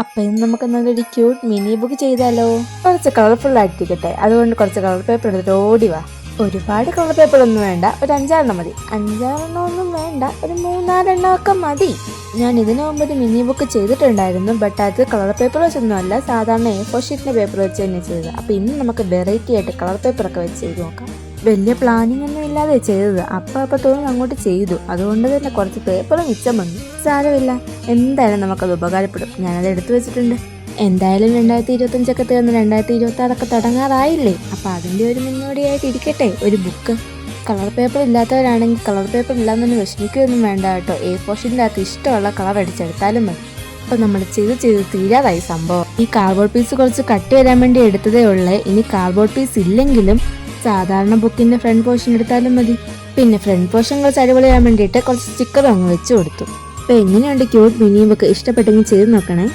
അപ്പൊ ഇന്ന് നമുക്ക് നല്ലൊരു ക്യൂട്ട് മിനി ബുക്ക് ചെയ്താലോ? കുറച്ച് കളർഫുൾ ആയിട്ടിരിക്കട്ടെ, അതുകൊണ്ട് കുറച്ച് കളർ പേപ്പർ എടുത്തിട്ട് ഓടി വാ. ഒരുപാട് കളർ പേപ്പർ ഒന്നും വേണ്ട, ഒരു 5-6 മതി. 5-6 ഒന്നും വേണ്ട, ഒരു 3-4 ഒക്കെ മതി. ഞാൻ ഇതിനു മുമ്പ് ഒരു മിനി ബുക്ക് ചെയ്തിട്ടുണ്ടായിരുന്നു, ബട്ട് അത് കളർ പേപ്പർ വെച്ചൊന്നും അല്ല, സാധാരണ A4 ഷീറ്റിന്റെ പേപ്പർ വെച്ച് തന്നെ ചെയ്തത്. അപ്പൊ ഇന്ന് നമുക്ക് വെറൈറ്റി ആയിട്ട് കളർ പേപ്പർ ഒക്കെ വെച്ച് ചെയ്ത് നോക്കാം. വലിയ പ്ലാനിങ് ഒന്നും ഇല്ലാതെ ചെയ്തത്, അപ്പൊ തോന്നുന്നു അങ്ങോട്ട് ചെയ്തു. അതുകൊണ്ട് തന്നെ കുറച്ച് പേപ്പർ മിച്ചം വന്നു. സാരമില്ല, എന്തായാലും നമുക്കത് ഉപകാരപ്പെടും. ഞാനത് എടുത്തു വെച്ചിട്ടുണ്ട്. എന്തായാലും 2025 തീർന്ന് 2026 തുടങ്ങാറായില്ലേ? അപ്പൊ അതിന്റെ ഒരു മുന്നോടിയായിട്ട് ഇരിക്കട്ടെ ഒരു ബുക്ക്. കളർ പേപ്പർ ഇല്ലാത്തവരാണെങ്കിൽ കളർ പേപ്പർ ഇല്ലാന്നൊന്നും വിഷമിക്കുകയൊന്നും വേണ്ട കേട്ടോ. A4 ഷീറ്റിൻ്റെ അകത്ത് ഇഷ്ടമുള്ള കളർ അടിച്ചെടുത്താലും മതി. അപ്പൊ നമ്മൾ ചെയ്ത് തീരാതായി സംഭവം. ഈ കാർഡ്ബോർഡ് പീസ് കുറച്ച് കട്ട് വരാൻ വേണ്ടി എടുത്തതേ ഉള്ളേ. ഇനി കാർഡ്ബോർഡ് പീസ് ഇല്ലെങ്കിലും സാധാരണ ബുക്കിന്റെ ഫ്രണ്ട് പോർഷൻ എടുത്താലും മതി. പിന്നെ ഫ്രണ്ട് പോർഷൻ കുറച്ച് അടിപൊളിയാൻ വേണ്ടിയിട്ട് കുറച്ച് സ്റ്റിക്കർ അങ്ങ് വെച്ച് കൊടുത്തു. അപ്പൊ എങ്ങനെയുണ്ട് ക്യൂട്ട് മിനി ബുക്ക്? ഇഷ്ടപ്പെട്ടെങ്കിൽ ചെയ്ത് നോക്കണേ.